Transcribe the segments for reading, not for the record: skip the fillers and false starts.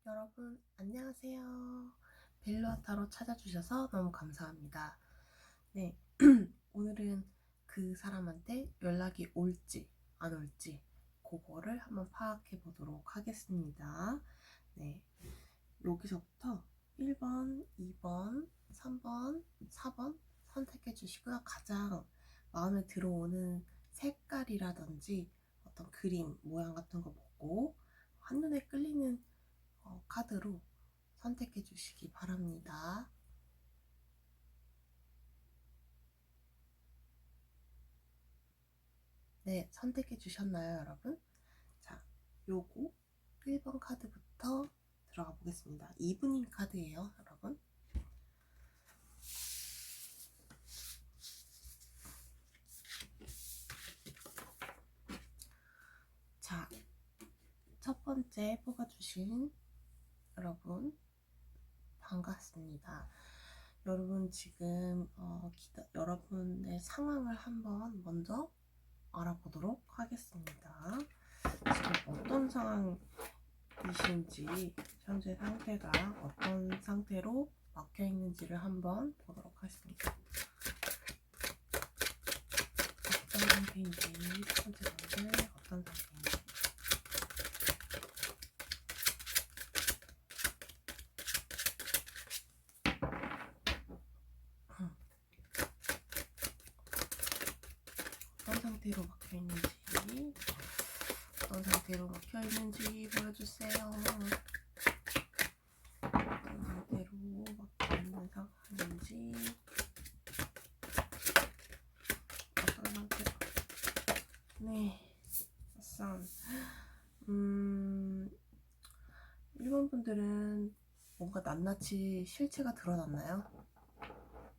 여러분 안녕하세요. 벨루아타로 찾아주셔서 너무 감사합니다. 네, 오늘은 그 사람한테 연락이 올지 안 올지 그거를 한번 파악해 보도록 하겠습니다. 네, 여기서부터 1번, 2번, 3번, 4번 선택해 주시고요. 가장 마음에 들어오는 색깔이라든지 어떤 그림, 모양 같은 거 보고 한눈에 끌리는 카드로 선택해 주시기 바랍니다. 네, 선택해 주셨나요, 여러분? 자, 요거 1번 카드부터 들어가 보겠습니다. 이브닝 카드예요, 여러분. 자, 첫 번째 뽑아주신 여러분 반갑습니다. 여러분 지금 여러분의 상황을 한번 먼저 알아보도록 하겠습니다. 지금 어떤 상황이신지, 현재 상태가 어떤 상태로 막혀 있는지를 한번 보도록 하겠습니다. 어떤 상태인지, 첫 번째 분들 어떤 상태인지. 어떤 상태로 막혀 있는지, 어떤 상태로 막혀 있는지 보여주세요. 어떤 상태로 막혀 있는 상황인지, 어떤 상태로. 네, 선. 1번 분들은 뭔가 낱낱이 실체가 드러났나요?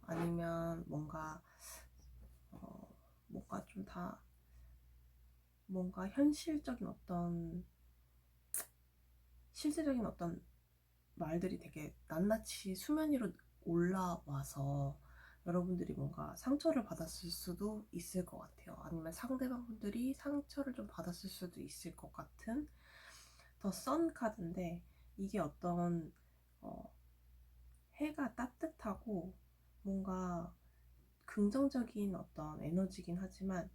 아니면 뭔가 좀 다 뭔가 현실적인 실질적인 어떤 말들이 되게 낱낱이 수면 위로 올라와서 여러분들이 뭔가 상처를 받았을 수도 있을 것 같아요. 아니면 상대방 분들이 상처를 좀 받았을 수도 있을 것 같은 더 선 카드인데, 이게 어떤 해가 따뜻하고 뭔가 긍정적인 어떤 에너지긴 하지만,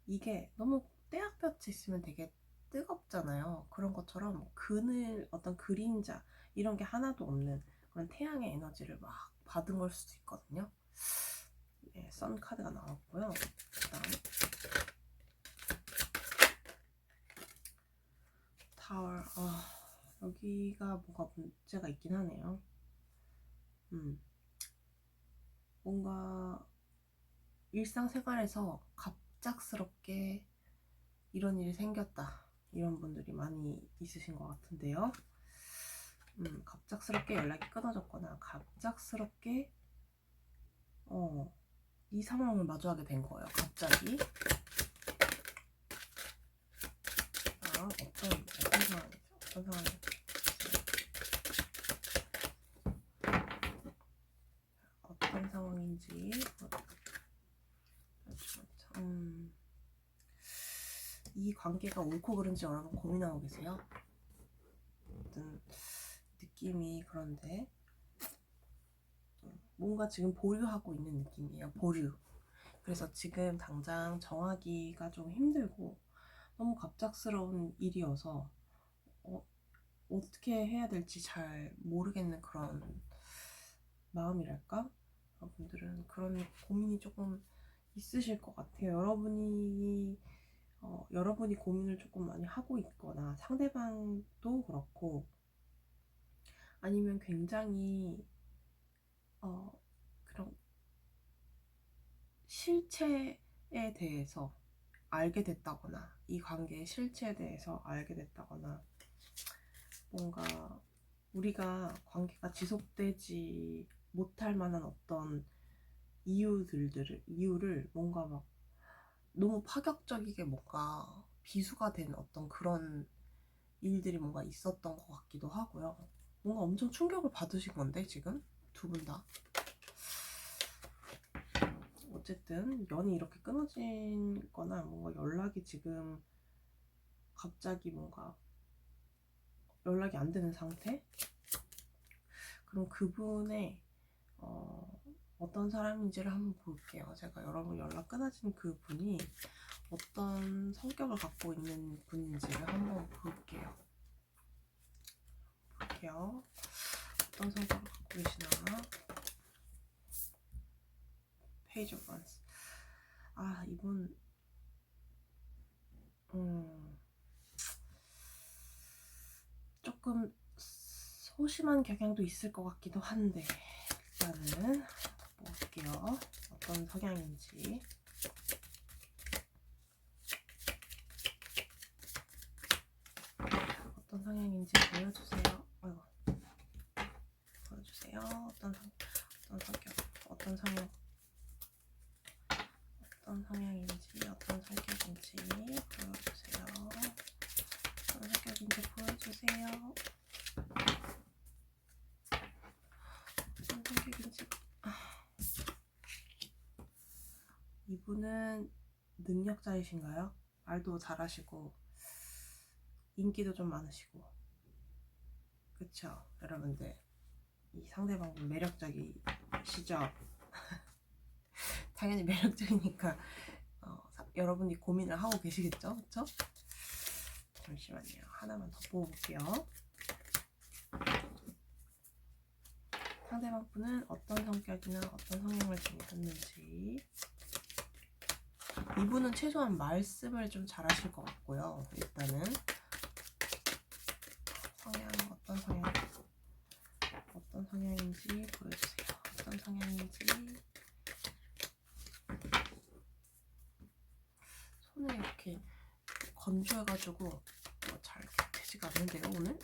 이게 너무 떼약볕에 있으면 되게 뜨겁잖아요. 그런 것처럼 그늘, 어떤 그림자 이런 게 하나도 없는 그런 태양의 에너지를 막 받은 걸 수도 있거든요. 네, 선 카드가 나왔고요. 그다음 타월. 여기가 뭐가 문제가 있긴 하네요. 뭔가 일상생활에서 갑작스럽게 이런 일이 생겼다, 이런 분들이 많이 있으신 것 같은데요. 갑작스럽게 연락이 끊어졌거나 갑작스럽게 이 상황을 마주하게 된 거예요. 갑자기. 어떤 상황이죠? 어떤 상황이죠? 어떤 상황인지. 이 관계가 옳고 그른지 여러분 고민하고 계세요? 어떤 느낌이 그런데 뭔가 지금 보류하고 있는 느낌이에요. 보류. 그래서 지금 당장 정하기가 좀 힘들고 너무 갑작스러운 일이어서 어떻게 해야 될지 잘 모르겠는 그런 마음이랄까? 여러분들은 그런 고민이 조금 있으실 것 같아요. 여러분이 고민을 조금 많이 하고 있거나 상대방도 그렇고, 아니면 굉장히 그런 실체에 대해서 알게 됐다거나, 이 관계의 실체에 대해서 알게 됐다거나, 뭔가 우리가 관계가 지속되지 못할 만한 어떤 이유를 뭔가 막 너무 파격적이게 뭔가 비수가 된 어떤 그런 일들이 뭔가 있었던 것 같기도 하고요. 뭔가 엄청 충격을 받으신 건데, 지금 두 분 다. 어쨌든 연이 이렇게 끊어진 거나 뭔가 연락이 지금 갑자기 뭔가 연락이 안 되는 상태? 그럼 그분의 어떤 사람인지를 한번 볼게요. 제가 여러분 연락 끊어진 그분이 어떤 성격을 갖고 있는 분인지를 한번 볼게요. 어떤 성격을 갖고 계시나. 페이지 오브 원스. 아, 이분 조금 소심한 경향도 있을 것 같기도 한데, 일단은 볼게요. 어떤 성향인지. 어떤 성향인지 보여주세요. 아이고. 보여주세요. 어떤 성격, 어떤 성향인지, 어떤 성격인지 보여주세요. 어떤 성격인지 보여주세요. 어떤 성격인지. 이분은 능력자이신가요? 말도 잘하시고 인기도 좀 많으시고, 그쵸? 여러분들, 이 상대방분 매력적이시죠? 당연히 매력적이니까 여러분이 고민을 하고 계시겠죠? 그쵸? 잠시만요. 하나만 더 뽑아볼게요. 상대방분은 어떤 성격이나 어떤 성향을 지니셨는지. 이분은 최소한 말씀을 좀 잘하실 것 같고요. 일단은 성향, 어떤 성향인지 보여주세요. 어떤 성향인지. 손에 이렇게 건조해가지고 잘 되지가 않는데요. 오늘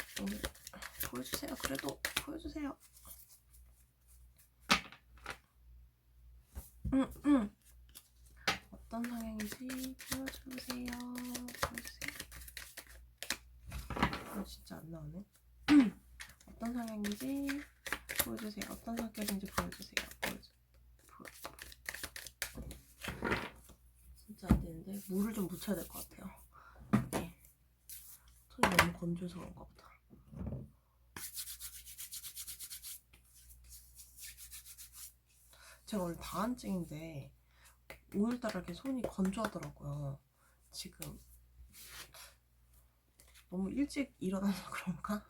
보여주세요. 그래도 보여주세요. 어떤 성향인지 보여주세요. 진짜 안 나오네. 어떤 성향인지 보여주세요. 어떤 성격인지 보여주세요. 진짜 안 되는데 물을 좀 묻혀야 될 것 같아요. 네. 손이 너무 건조해서 그런가 보다. 제가 원래 다한증인데 오늘따라 이렇게 손이 건조하더라고요. 지금 너무 일찍 일어나서 그런가?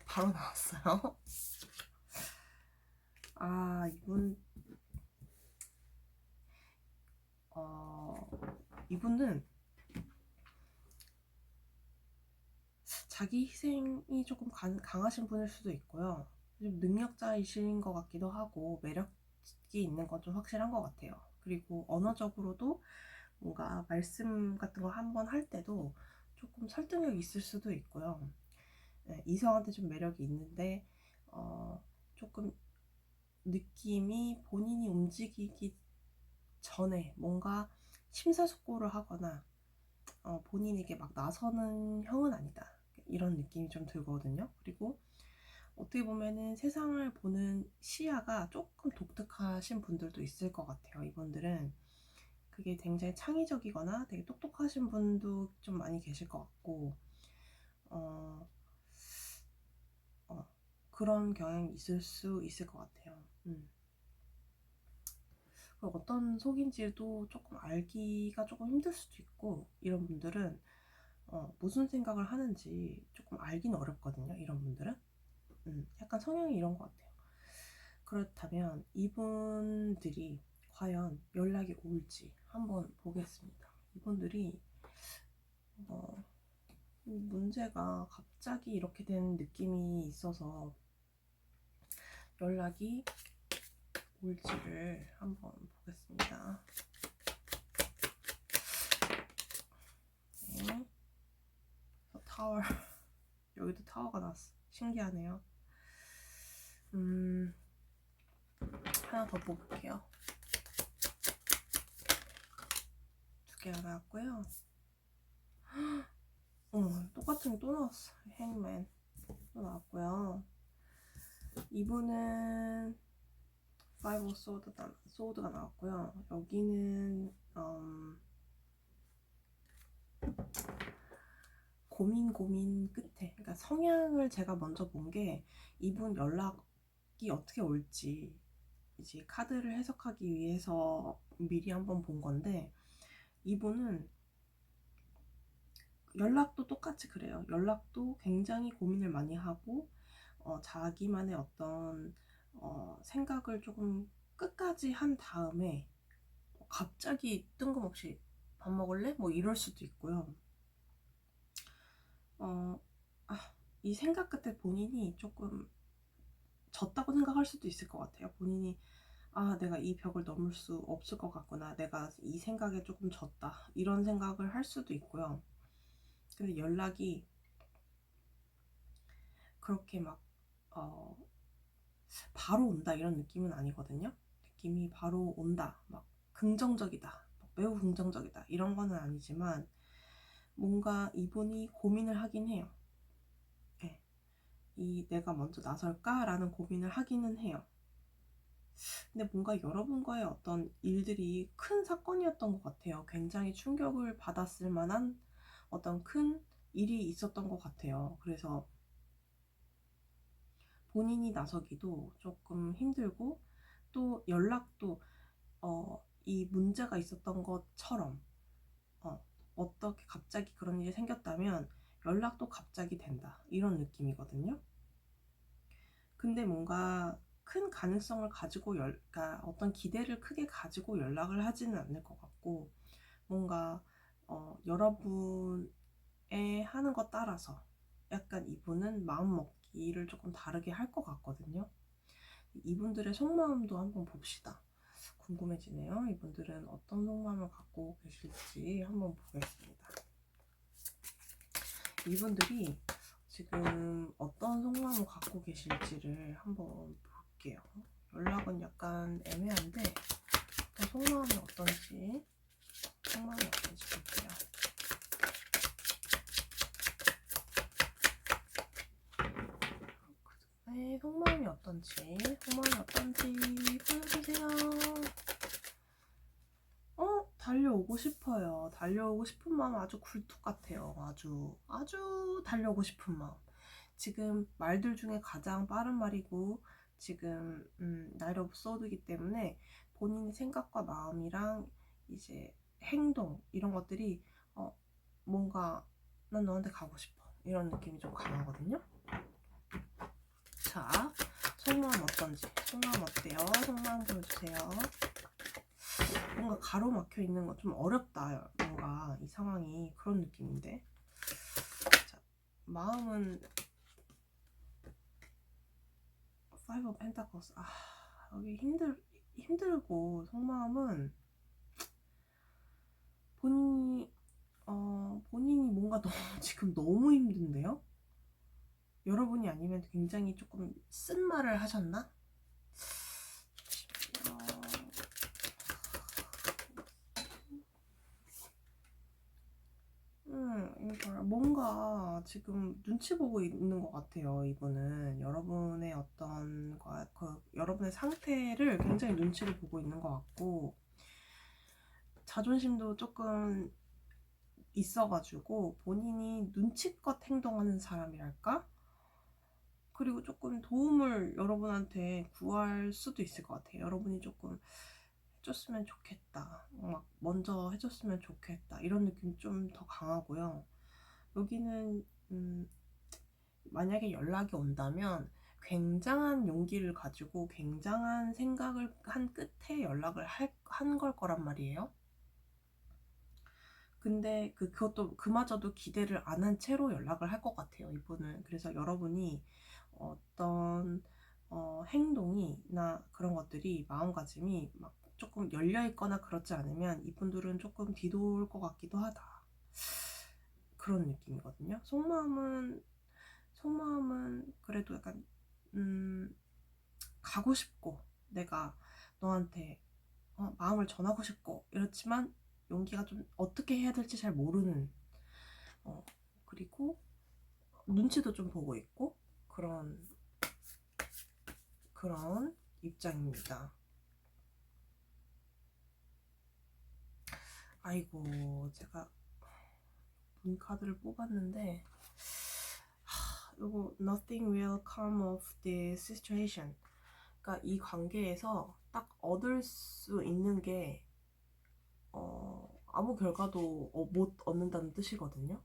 바로 나왔어요. 아, 이분은 자기 희생이 조금 강하신 분일 수도 있고요. 좀 능력자이신 것 같기도 하고 매력이 있는 건 좀 확실한 것 같아요. 그리고 언어적으로도 뭔가 말씀 같은 거 한번 할 때도 조금 설득력이 있을 수도 있고요. 네, 이성한테 좀 매력이 있는데 조금 느낌이 본인이 움직이기 전에 뭔가 심사숙고를 하거나 본인에게 막 나서는 형은 아니다, 이런 느낌이 좀 들거든요. 그리고 어떻게 보면은 세상을 보는 시야가 조금 독특하신 분들도 있을 것 같아요. 이분들은 그게 굉장히 창의적이거나 되게 똑똑하신 분도 좀 많이 계실 것 같고 그런 경향이 있을 수 있을 것 같아요. 어떤 속인지도 조금 알기가 조금 힘들 수도 있고, 이런 분들은 무슨 생각을 하는지 조금 알기는 어렵거든요. 이런 분들은 약간 성향이 이런 것 같아요. 그렇다면 이분들이 과연 연락이 올지 한번 보겠습니다. 이분들이 문제가 갑자기 이렇게 된 느낌이 있어서 연락이 올지를 한번 보겠습니다. 네. 타워. 여기도 타워가 나왔어. 신기하네요. 하나 더 뽑을게요. 두 개가 나왔고요. 똑같은 게 또 나왔어. 행맨 또 나왔고요. 이분은 파이브 소드가 나왔고요. 여기는 고민 끝에, 그러니까 성향을 제가 먼저 본 게 이분 연락이 어떻게 올지 이제 카드를 해석하기 위해서 미리 한번 본 건데, 이분은 연락도 똑같이 그래요. 연락도 굉장히 고민을 많이 하고 자기만의 어떤 생각을 조금 끝까지 한 다음에 갑자기 뜬금없이 밥 먹을래? 뭐 이럴 수도 있고요. 이 생각 끝에 본인이 조금 졌다고 생각할 수도 있을 것 같아요. 본인이 내가 이 벽을 넘을 수 없을 것 같구나. 내가 이 생각에 조금 졌다. 이런 생각을 할 수도 있고요. 근데 연락이 그렇게 막 바로 온다 이런 느낌은 아니거든요. 느낌이 바로 온다, 막 긍정적이다, 막 매우 긍정적이다 이런 거는 아니지만 뭔가 이분이 고민을 하긴 해요. 네. 내가 먼저 나설까라는 고민을 하기는 해요. 근데 뭔가 여러분과의 어떤 일들이 큰 사건이었던 것 같아요. 굉장히 충격을 받았을 만한 어떤 큰 일이 있었던 것 같아요. 그래서 본인이 나서기도 조금 힘들고, 또 연락도 이 문제가 있었던 것처럼 어떻게 갑자기 그런 일이 생겼다면 연락도 갑자기 된다 이런 느낌이거든요. 근데 뭔가 큰 가능성을 가지고 그러니까 어떤 기대를 크게 가지고 연락을 하지는 않을 것 같고, 뭔가 여러분의 하는 것 따라서 약간 이분은 마음 먹기를 조금 다르게 할 것 같거든요. 이분들의 속마음도 한번 봅시다. 궁금해지네요. 이분들은 어떤 속마음을 갖고 계실지 한번 보겠습니다. 이분들이 지금 어떤 속마음을 갖고 계실지를 한번 볼게요. 연락은 약간 애매한데 속마음이 어떤지 볼게요. 네, 속마음이 어떤지 보여주세요. 달려오고 싶어요. 달려오고 싶은 마음 아주 굴뚝 같아요. 아주 달려오고 싶은 마음. 지금 말들 중에 가장 빠른 말이고, 지금 나이트 오브 소드이기 때문에 본인의 생각과 마음이랑 이제 행동 이런 것들이 뭔가 난 너한테 가고 싶어 이런 느낌이 좀 강하거든요. 자, 속마음 어떤지, 속마음 어때요? 속마음 보여주세요. 뭔가 가로막혀 있는 거 좀 어렵다. 뭔가 이 상황이 그런 느낌인데. 자, 마음은 Five of Pentacles. 여기 힘들고 속마음은 본인이 뭔가 지금 너무 힘든데요? 여러분이 아니면 굉장히 조금 쓴 말을 하셨나? 뭔가 지금 눈치 보고 있는 것 같아요. 이분은 여러분의 여러분의 상태를 굉장히 눈치를 보고 있는 것 같고, 자존심도 조금 있어가지고 본인이 눈치껏 행동하는 사람이랄까? 그리고 조금 도움을 여러분한테 구할 수도 있을 것 같아요. 여러분이 조금 해줬으면 좋겠다, 막 먼저 해줬으면 좋겠다 이런 느낌 좀 더 강하고요. 여기는 만약에 연락이 온다면 굉장한 용기를 가지고 굉장한 생각을 한 끝에 연락을 한 걸 거란 말이에요. 근데 그것도 그마저도 기대를 안 한 채로 연락을 할 것 같아요, 이분은. 그래서 여러분이 어떤 행동이나 그런 것들이, 마음가짐이 막 조금 열려있거나 그렇지 않으면 이분들은 조금 뒤돌 것 같기도 하다, 그런 느낌이거든요. 속마음은 그래도 약간 가고 싶고, 내가 너한테 마음을 전하고 싶고 이렇지만 용기가 좀 어떻게 해야 될지 잘 모르는, 그리고 눈치도 좀 보고 있고 그런 입장입니다. 아이고, 제가 이 카드를 뽑았는데 이거 Nothing will come of this situation. 그러니까 이 관계에서 딱 얻을 수 있는 게 아무 결과도 못 얻는다는 뜻이거든요.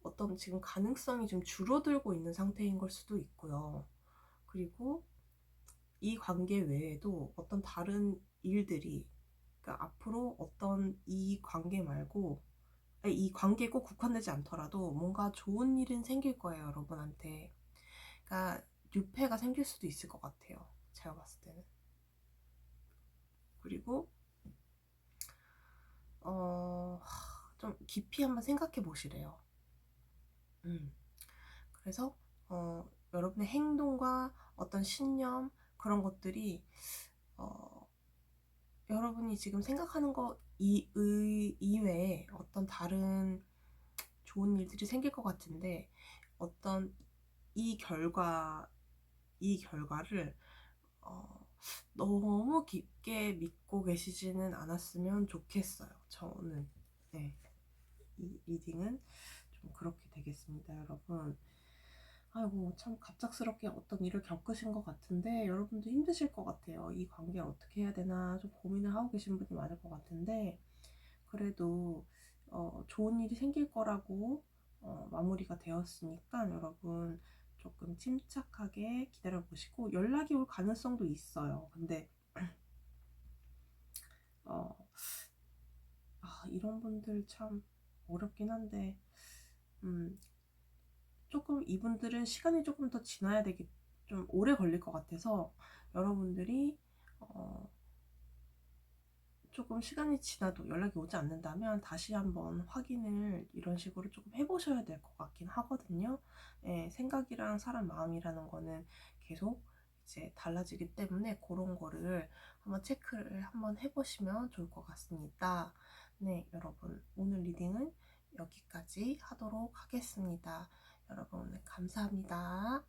어떤 지금 가능성이 좀 줄어들고 있는 상태인 걸 수도 있고요. 그리고 이 관계 외에도 어떤 다른 일들이, 그러니까 앞으로 어떤 이 관계 말고, 이 관계에 꼭 국한되지 않더라도 뭔가 좋은 일은 생길 거예요, 여러분한테. 그러니까 유패가 생길 수도 있을 것 같아요, 제가 봤을 때는. 그리고 좀 깊이 한번 생각해 보시래요. 그래서 여러분의 행동과 어떤 신념, 그런 것들이 여러분이 지금 생각하는 거 이외에 어떤 다른 좋은 일들이 생길 것 같은데, 어떤 이 결과를 너무 깊게 믿고 계시지는 않았으면 좋겠어요. 저는 네, 이 리딩은 좀 그렇게 되겠습니다, 여러분. 아이고, 참 갑작스럽게 어떤 일을 겪으신 것 같은데 여러분도 힘드실 것 같아요. 이 관계를 어떻게 해야 되나 좀 고민을 하고 계신 분이 많을 것 같은데, 그래도 좋은 일이 생길 거라고 마무리가 되었으니까 여러분 조금 침착하게 기다려 보시고, 연락이 올 가능성도 있어요. 근데 이런 분들 참 어렵긴 한데, 조금 이분들은 시간이 조금 더 지나야 좀 오래 걸릴 것 같아서, 여러분들이 조금 시간이 지나도 연락이 오지 않는다면 다시 한번 확인을 이런 식으로 조금 해보셔야 될 것 같긴 하거든요. 생각이랑 사람 마음이라는 거는 계속 이제 달라지기 때문에 그런 거를 한번 체크를 한번 해보시면 좋을 것 같습니다. 네, 여러분, 오늘 리딩은 여기까지 하도록 하겠습니다. 여러분, 오늘 감사합니다.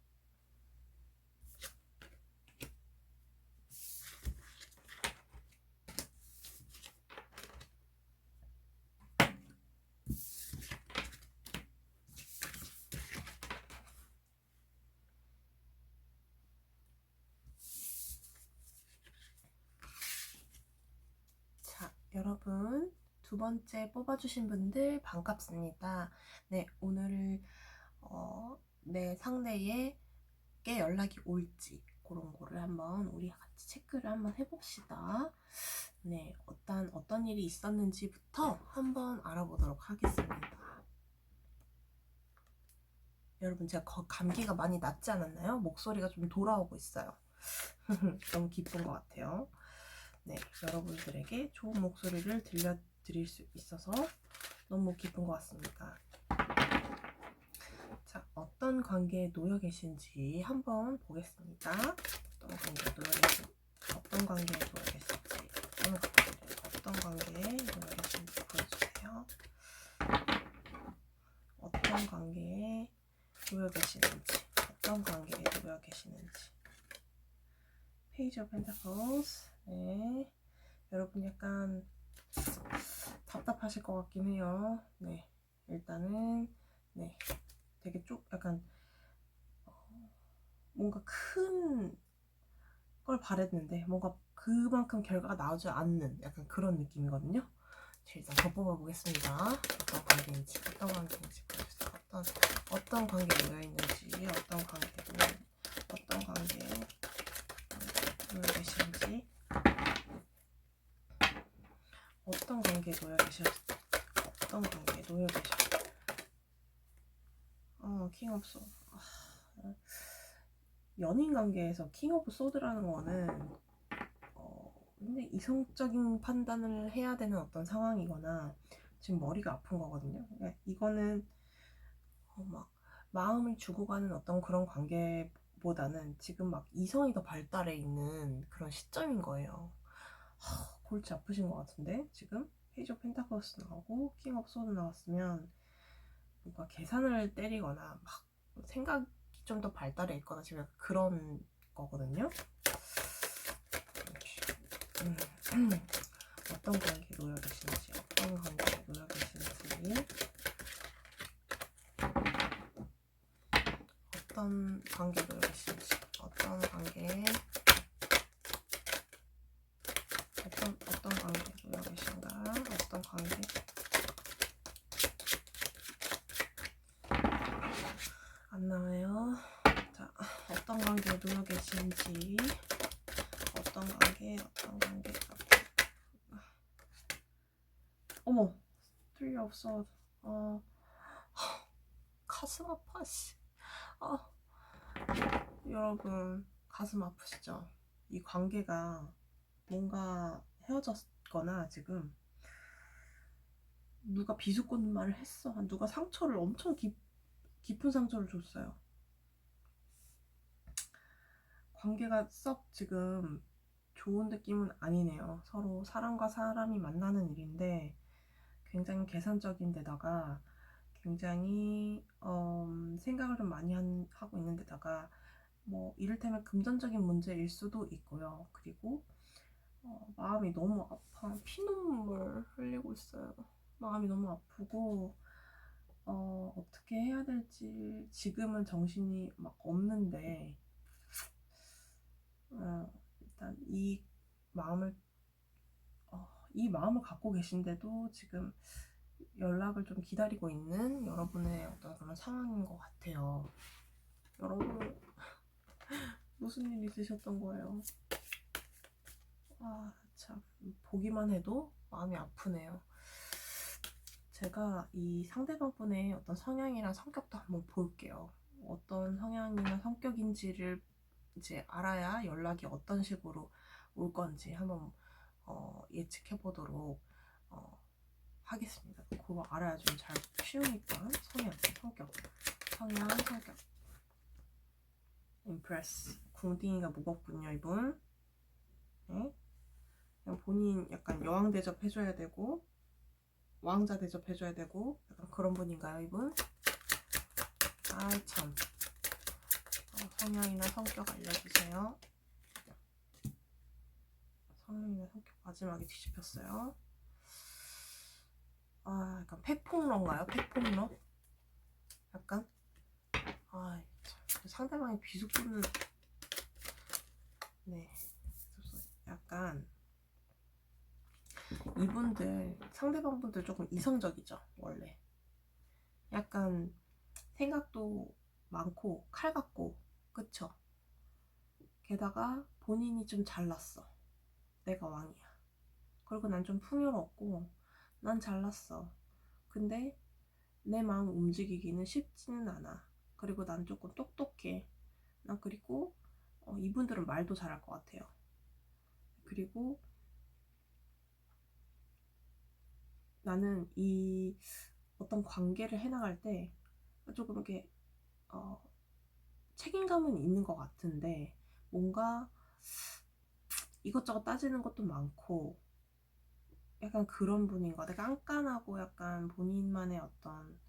자, 여러분, 두 번째 뽑아주신 분들 반갑습니다. 네, 오늘 내 상대에게 연락이 올지 그런 거를 한번 우리 같이 체크를 한번 해봅시다. 네, 어떤 일이 있었는지부터 한번 알아보도록 하겠습니다. 여러분, 제가 감기가 많이 낫지 않았나요? 목소리가 좀 돌아오고 있어요. 너무 기쁜 것 같아요. 네, 여러분들에게 좋은 목소리를 들려드릴 수 있어서 너무 기쁜 것 같습니다. 자, 어떤 관계에 놓여 계신지 한번 보겠습니다. 어떤 관계에 놓여 계실지, 어떤 관계에 놓여 계신지 보여주세요. 어떤 관계에 놓여 계시는지. 페이지 오브 펜타클스. 네, 여러분 약간 답답하실 것 같긴 해요. 네, 일단은 네, 되게 약간 뭔가 큰 걸 바랬는데 뭔가 그만큼 결과가 나오지 않는 약간 그런 느낌이거든요. 자, 일단 더 뽑아보겠습니다. 어떤 관계인지 보여주세요. 어떤 관계에 놓여 있는지, 어떤 관계에 놓여 계시는지, 어떤 관계에 놓여 계셔. 킹 오브 소드. 연인 관계에서 킹 오브 소드라는 거는 근데 이성적인 판단을 해야 되는 어떤 상황이거나 지금 머리가 아픈 거거든요. 그러니까 이거는 막 마음을 주고 가는 어떤 그런 관계보다는 지금 막 이성이 더 발달해 있는 그런 시점인 거예요. 골치 아프신 것 같은데 지금 페이지 오브 펜타클스 나오고 킹 오브 소드 나왔으면 뭔가 계산을 때리거나 막 생각이 좀 더 발달해 있거나 지금 그런 거거든요. 어떤 관계에 놓여 계시는지, 어떤 관계에 놓여 계신지, 어떤 관계에 놓여 계신지, 어떤 관계에 놓여 계신가, 어떤 관계. 안 나와요. 자, 어떤 관계에 놓여 계신지, 어떤 관계. 어머, 틀리 없어. 가슴 아파, 씨. 여러분, 가슴 아프시죠? 이 관계가 뭔가 헤어졌거나 지금 누가 비수꽂는 말을 했어. 누가 상처를 엄청 깊은 상처를 줬어요. 관계가 썩 지금 좋은 느낌은 아니네요. 서로 사람과 사람이 만나는 일인데 굉장히 계산적인 데다가 굉장히 생각을 좀 많이 하고 있는 데다가 뭐 이를테면 금전적인 문제일 수도 있고요. 그리고 마음이 너무 아파. 피눈물 흘리고 있어요. 마음이 너무 아프고 어떻게 해야 될지 지금은 정신이 막 없는데 일단 이 마음을 갖고 계신데도 지금 연락을 좀 기다리고 있는 여러분의 어떤 그런 상황인 것 같아요. 여러분 무슨 일 있으셨던 거예요? 참 보기만 해도 마음이 아프네요. 제가 이 상대방분의 어떤 성향이랑 성격도 한번 볼게요. 어떤 성향이나 성격인지를 이제 알아야 연락이 어떤 식으로 올 건지 한번 예측해 보도록 하겠습니다. 그거 알아야 좀 잘 쉬우니까. 성향, 성격. 임프레스. 궁딩이가 무겁군요, 이분. 네? 그냥 본인 약간 여왕 대접 해줘야 되고 왕자 대접 해줘야 되고 약간 그런 분인가요, 이분? 참. 성향이나 성격 알려주세요. 성향이나 성격 마지막에 뒤집혔어요. 약간 팩폭러인가요? 팩폭러? 약간? 상대방의 비속도를 네. 약간 이분들 상대방분들 조금 이성적이죠, 원래. 약간 생각도 많고 칼 같고, 그쵸? 게다가 본인이 좀 잘났어. 내가 왕이야. 그리고 난 좀 풍요롭고 난 잘났어. 근데 내 마음 움직이기는 쉽지는 않아. 그리고 난 조금 똑똑해. 난 그리고 이분들은 말도 잘할 것 같아요. 그리고 나는 이 어떤 관계를 해나갈 때 조금 이렇게 책임감은 있는 것 같은데 뭔가 이것저것 따지는 것도 많고 약간 그런 분인 것 같아요. 깐깐하고 약간 본인만의 어떤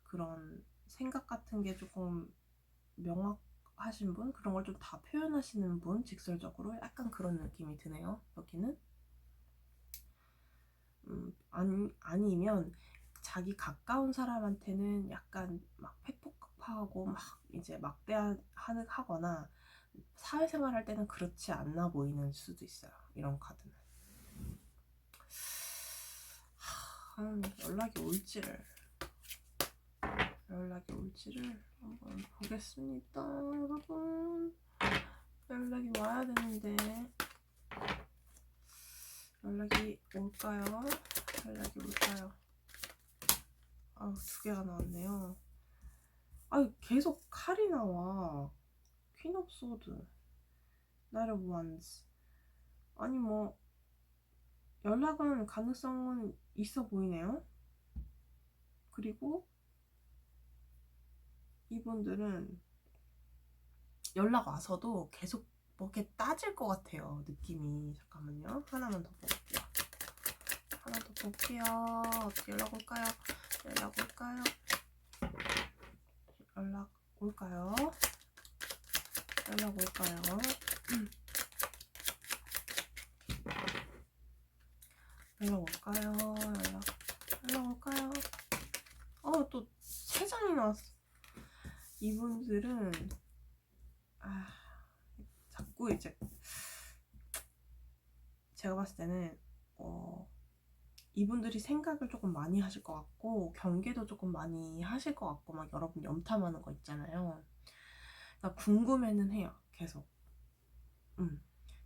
그런 생각 같은 게 조금 명확하신 분? 그런 걸 좀 다 표현하시는 분? 직설적으로 약간 그런 느낌이 드네요, 여기는. 아니면 자기 가까운 사람한테는 약간 막 팩폭하고 막 이제 막대하거나 사회생활 할 때는 그렇지 않나 보이는 수도 있어요, 이런 카드는. 연락이 올지를 한번 보겠습니다, 여러분. 연락이 와야 되는데 연락이 올까요? 두 개가 나왔네요. 계속 칼이 나와. 퀸 오브 소드, 나이트 오브 원스. 아니 뭐 연락은 가능성은 있어 보이네요. 그리고 이분들은 연락 와서도 계속 뭐 이렇게 따질 것 같아요, 느낌이. 잠깐만요, 하나만 더 볼게요. 어떻게 연락 올까요? 연락 올까요? 연락 이분은 자꾸 이제 제가 봤을 때는 이분들이 생각을 조금 많이 하실 것 같고 경계도 조금 많이 하실 것 같고 막 여러분 염탐하는 거 있잖아요. 그러니까 궁금해는 해요 계속.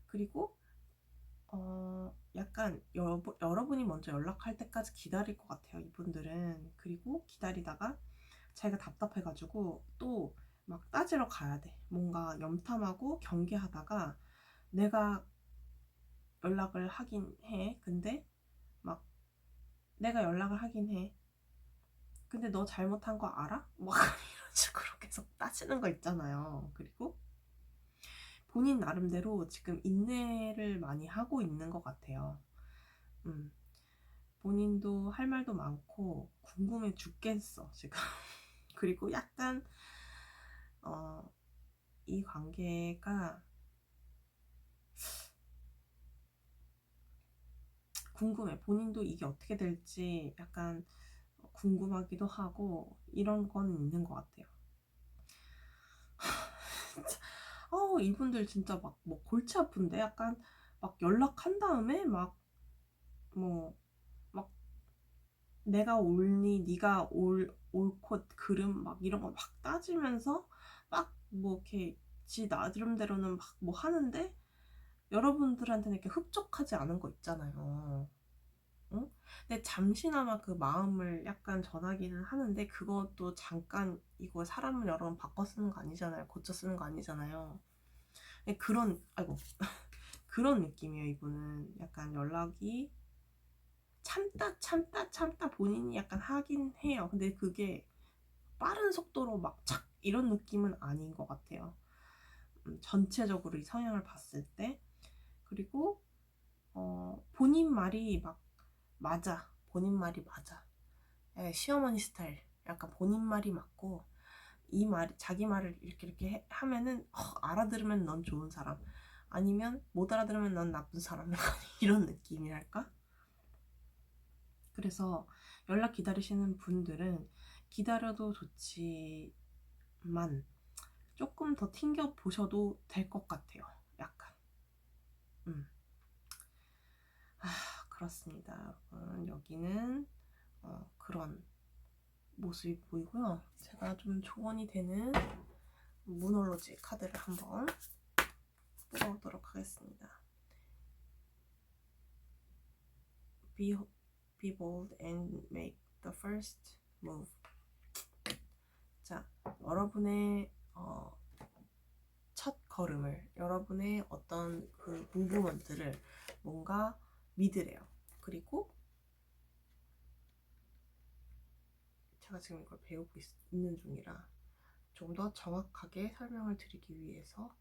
그리고 약간 여러분이 먼저 연락할 때까지 기다릴 것 같아요 이분들은. 그리고 기다리다가 자기가 답답해가지고 또 막 따지러 가야 돼. 뭔가 염탐하고 경계하다가 내가 연락을 하긴 해. 근데 막 내가 연락을 하긴 해. 근데 너 잘못한 거 알아? 막 이런 식으로 계속 따지는 거 있잖아요. 그리고 본인 나름대로 지금 인내를 많이 하고 있는 것 같아요. 본인도 할 말도 많고 궁금해 죽겠어 지금. 그리고 약간 이 관계가 궁금해. 본인도 이게 어떻게 될지 약간 궁금하기도 하고 이런 거는 있는 것 같아요. 이분들 진짜 막 뭐 골치 아픈데 약간 막 연락한 다음에 막 뭐 막 내가 옳니 네가 옳고 그름 막 이런 거 막 따지면서 막 뭐 이렇게 지 나름대로는 막 뭐 하는데 여러분들한테는 이렇게 흡족하지 않은 거 있잖아요. 응? 근데 잠시나마 그 마음을 약간 전하기는 하는데 그것도 잠깐 이거 사람을 여러 번 바꿔 쓰는 거 아니잖아요. 고쳐 쓰는 거 아니잖아요. 그런 아이고 그런 느낌이에요. 이분은 약간 연락이 참다 본인이 약간 하긴 해요. 근데 그게 빠른 속도로 막 착 이런 느낌은 아닌 것 같아요. 전체적으로 이 성향을 봤을 때. 그리고 본인 말이 막 맞아. 본인 말이 맞아. 시어머니 스타일. 약간 본인 말이 맞고 이 말, 자기 말을 이렇게 하면은 알아들으면 넌 좋은 사람, 아니면 못 알아들으면 넌 나쁜 사람. 이런 느낌이랄까? 그래서 연락 기다리시는 분들은 기다려도 좋지만 조금 더 튕겨 보셔도 될 것 같아요. 약간. 그렇습니다. 여러분. 여기는 그런 모습이 보이고요. 제가 좀 조언이 되는 모놀로지 카드를 한번 뽑아보도록 하겠습니다. Be bold and make the first move. 자, 여러분의 첫 걸음을, 여러분의 어떤 그 무브먼트를 뭔가 믿으래요. 그리고 제가 지금 이걸 배우고 있는 중이라 좀 더 정확하게 설명을 드리기 위해서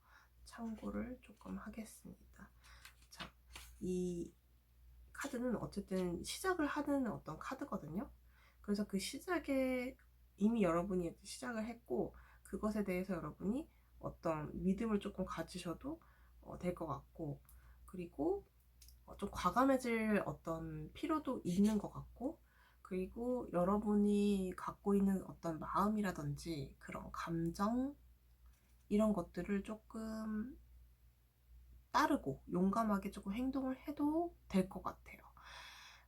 참고를 조금 하겠습니다. 자, 이 카드는 어쨌든 시작을 하는 어떤 카드거든요. 그래서 그 시작에 이미 여러분이 시작을 했고 그것에 대해서 여러분이 어떤 믿음을 조금 가지셔도 될 것 같고, 그리고 좀 과감해질 어떤 필요도 있는 것 같고, 그리고 여러분이 갖고 있는 어떤 마음이라든지 그런 감정 이런 것들을 조금 따르고 용감하게 조금 행동을 해도 될 것 같아요.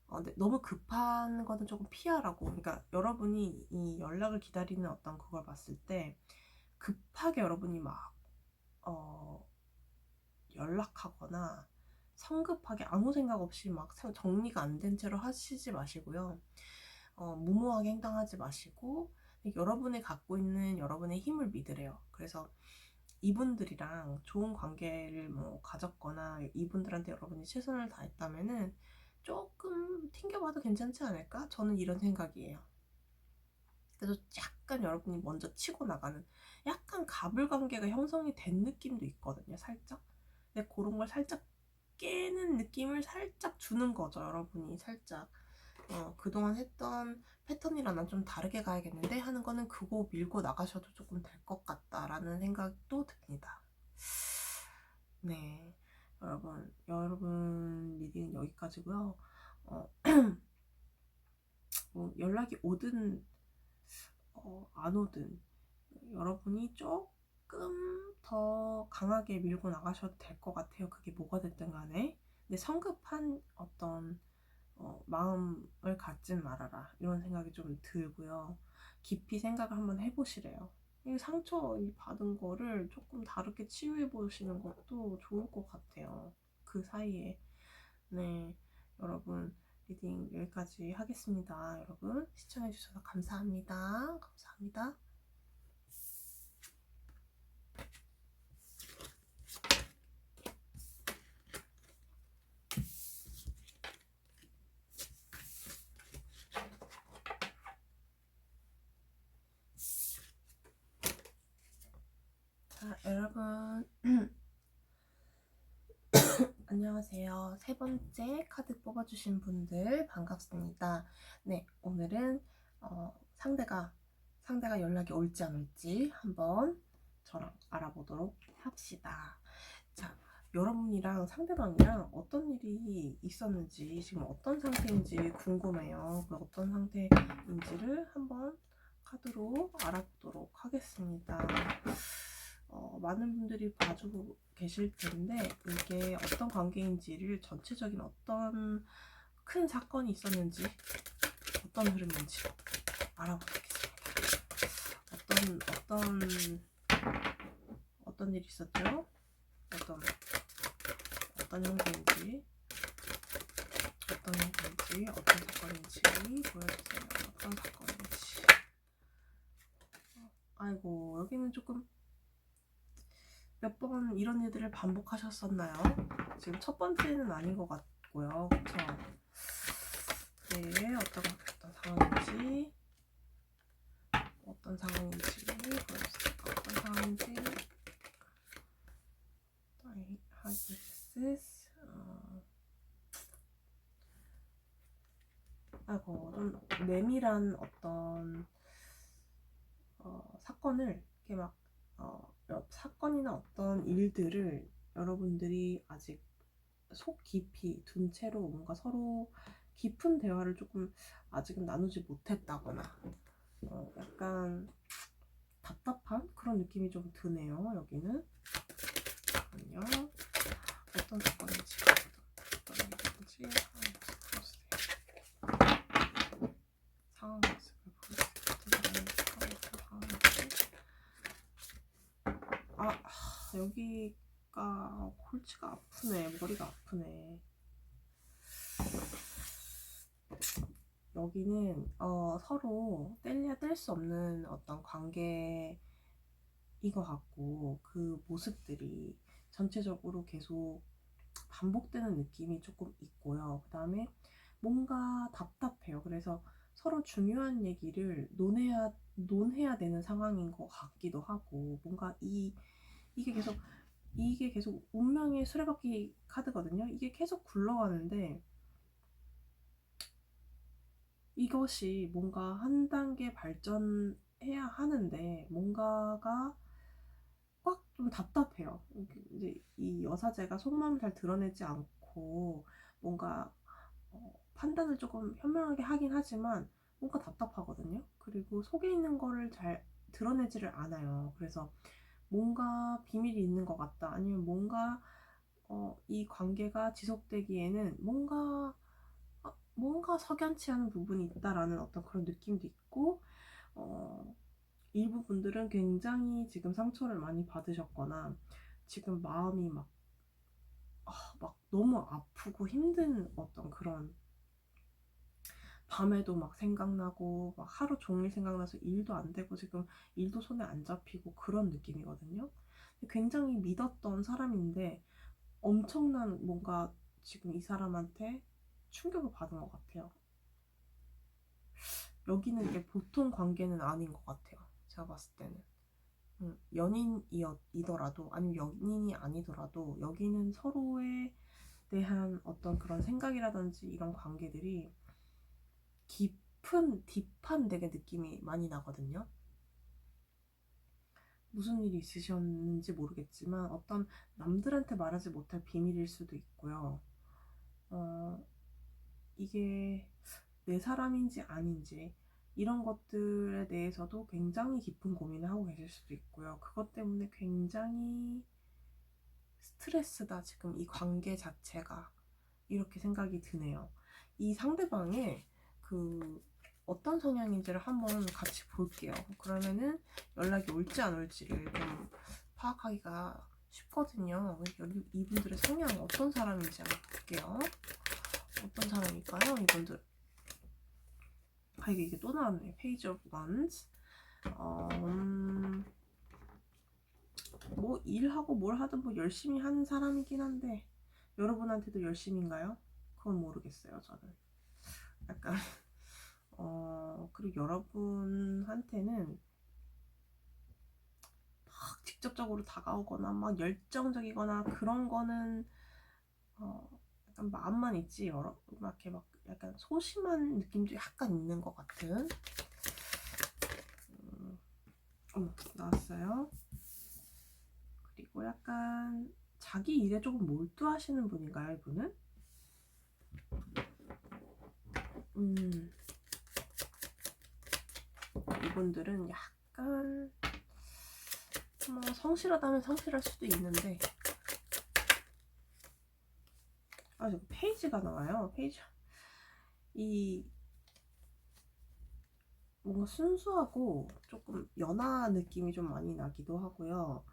근데 너무 급한 거는 조금 피하라고. 그러니까 여러분이 이 연락을 기다리는 어떤 그걸 봤을 때 급하게 여러분이 막 연락하거나 성급하게 아무 생각 없이 막 정리가 안 된 채로 하시지 마시고요. 무모하게 행동하지 마시고 여러분이 갖고 있는 여러분의 힘을 믿으래요. 그래서 이분들이랑 좋은 관계를 뭐 가졌거나 이분들한테 여러분이 최선을 다했다면은 조금 튕겨봐도 괜찮지 않을까? 저는 이런 생각이에요. 그래서 약간 여러분이 먼저 치고 나가는 약간 가불관계가 형성이 된 느낌도 있거든요. 살짝. 근데 그런 걸 살짝 깨는 느낌을 살짝 주는 거죠. 여러분이 살짝 그동안 했던 패턴이랑 난 좀 다르게 가야겠는데 하는 거는 그거 밀고 나가셔도 조금 될 것 같다라는 생각도 듭니다. 네, 여러분 리딩은 여기까지고요. 뭐 연락이 오든 안 오든 여러분이 조금 더 강하게 밀고 나가셔도 될 것 같아요. 그게 뭐가 됐든 간에. 근데 성급한 어떤 마음을 갖진 말아라, 이런 생각이 좀 들고요. 깊이 생각을 한번 해보시래요. 이 상처 받은 거를 조금 다르게 치유해 보시는 것도 좋을 것 같아요. 그 사이에. 네, 여러분, 리딩 여기까지 하겠습니다. 여러분, 시청해 주셔서 감사합니다. 감사합니다. 자, 여러분, 안녕하세요. 세 번째 카드 뽑아주신 분들 반갑습니다. 네, 오늘은 상대가 연락이 올지 안 올지 한번 저랑 알아보도록 합시다. 자, 여러분이랑 상대방이랑 어떤 일이 있었는지, 지금 어떤 상태인지 궁금해요. 그 어떤 상태인지를 한번 카드로 알아보도록 하겠습니다. 많은 분들이 봐주고 계실 텐데, 이게 어떤 관계인지를, 전체적인 어떤 큰 사건이 있었는지, 어떤 흐름인지 알아보겠습니다. 어떤 일이 있었죠? 어떤 형태인지, 어떤 사건인지 보여주세요. 어떤 사건인지. 아이고, 여기는 조금 몇 번 이런 일들을 반복하셨었나요? 지금 첫 번째는 아닌 것 같고요. 그쵸? 네, 어떤 상황인지 보여주세요. 어떤 상황인지. 하이디스. 아이고, 좀 내밀한 어떤 사건을 이렇게 막 사건이나 어떤 일들을 여러분들이 아직 속 깊이 둔 채로 뭔가 서로 깊은 대화를 조금 아직은 나누지 못했다거나 약간 답답한 그런 느낌이 좀 드네요. 여기는. 잠깐만요. 어떤 사건인지 상황 모습을 보여주세요. 여기가 골치가 아프네. 머리가 아프네. 여기는 서로 뗄래야 뗄 수 없는 어떤 관계인 것 같고, 그 모습들이 전체적으로 계속 반복되는 느낌이 조금 있고요. 그 다음에 뭔가 답답해요. 그래서 서로 중요한 얘기를 논해야 되는 상황인 것 같기도 하고, 뭔가 이게 계속 운명의 수레바퀴 카드거든요. 이게 계속 굴러가는데, 이것이 뭔가 한 단계 발전해야 하는데, 뭔가가 꽉 좀 답답해요. 이제 이 여사제가 속마음을 잘 드러내지 않고, 뭔가 판단을 조금 현명하게 하긴 하지만 뭔가 답답하거든요. 그리고 속에 있는 거를 잘 드러내지를 않아요. 그래서 뭔가 비밀이 있는 것 같다, 아니면 뭔가 이 관계가 지속되기에는 뭔가 석연치 않은 부분이 있다라는 어떤 그런 느낌도 있고, 일부 분들은 굉장히 지금 상처를 많이 받으셨거나, 지금 마음이 막 너무 아프고 힘든 어떤 그런, 밤에도 막 생각나고 막 하루 종일 생각나서 일도 안 되고 지금 일도 손에 안 잡히고 그런 느낌이거든요. 굉장히 믿었던 사람인데 엄청난 뭔가 지금 이 사람한테 충격을 받은 것 같아요. 여기는 이게 보통 관계는 아닌 것 같아요. 제가 봤을 때는. 연인이더라도 아니면 연인이 아니더라도 여기는 서로에 대한 어떤 그런 생각이라든지 이런 관계들이 딥한 되게 느낌이 많이 나거든요. 무슨 일이 있으셨는지 모르겠지만 어떤 남들한테 말하지 못할 비밀일 수도 있고요. 이게 내 사람인지 아닌지, 이런 것들에 대해서도 굉장히 깊은 고민을 하고 계실 수도 있고요. 그것 때문에 굉장히 스트레스다, 지금 이 관계 자체가. 이렇게 생각이 드네요. 이 상대방의 그 어떤 성향인지를 한번 같이 볼게요. 그러면은 연락이 올지 안 올지를 좀 파악하기가 쉽거든요. 이분들의 성향 어떤 사람인지 한번 볼게요. 어떤 사람일까요, 이분들? 아, 이게 또 나왔네. Page of Wands. 뭐 일하고 뭘 하든 뭐 열심히 하는 사람이긴 한데, 여러분한테도 열심인가요? 그건 모르겠어요, 저는. 약간 그리고 여러분한테는 막 직접적으로 다가오거나 막 열정적이거나 그런 거는 약간 마음만 있지, 막 이렇게 막 약간 소심한 느낌도 약간 있는 것 같은. 나왔어요. 그리고 약간 자기 일에 조금 몰두하시는 분인가요, 이분은? 이분들은 약간 뭐 성실하다면 성실할 수도 있는데, 저 페이지가 나와요. 페이지. 이 뭔가 순수하고 조금 연하 느낌이 좀 많이 나기도 하고요.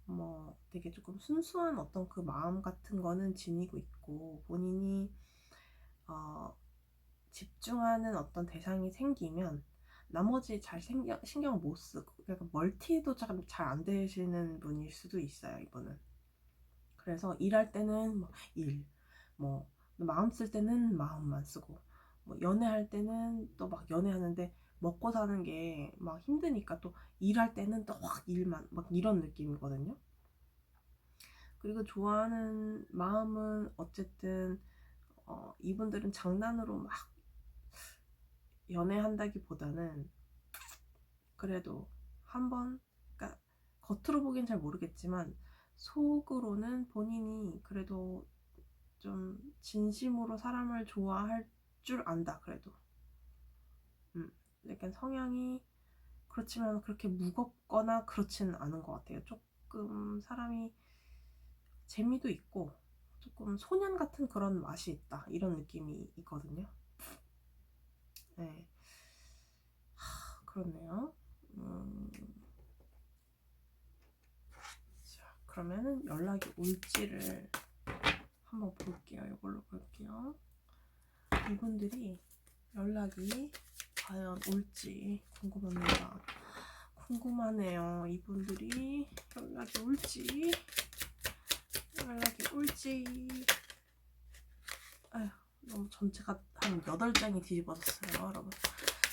뭐 되게 조금 순수한 어떤 그 마음 같은 거는 지니고 있고, 본인이 집중하는 어떤 대상이 생기면 나머지 잘 신경 못 쓰고, 약간 멀티도 잘 안 되시는 분일 수도 있어요, 이분은. 그래서 일할 때는 뭐 일, 뭐 마음 쓸 때는 마음만 쓰고, 뭐 연애할 때는 또 막 연애하는데 먹고 사는 게 막 힘드니까 또 일할 때는 또 확 일만, 막 이런 느낌이거든요. 그리고 좋아하는 마음은 어쨌든 이분들은 장난으로 막 연애한다기보다는 그래도 한번, 그러니까 겉으로 보기엔 잘 모르겠지만 속으로는 본인이 그래도 좀 진심으로 사람을 좋아할 줄 안다, 그래도. 약간 성향이 그렇지만 그렇게 무겁거나 그렇지는 않은 것 같아요. 조금 사람이 재미도 있고 조금 소년 같은 그런 맛이 있다, 이런 느낌이 있거든요. 네, 그렇네요. 자, 그러면은 연락이 올지를 한번 볼게요. 이걸로 볼게요. 이분들이 연락이 과연 올지 궁금합니다. 궁금하네요. 이분들이 연락이 올지. 아휴, 너무 전체가 한 8장이 뒤집어졌어요, 여러분.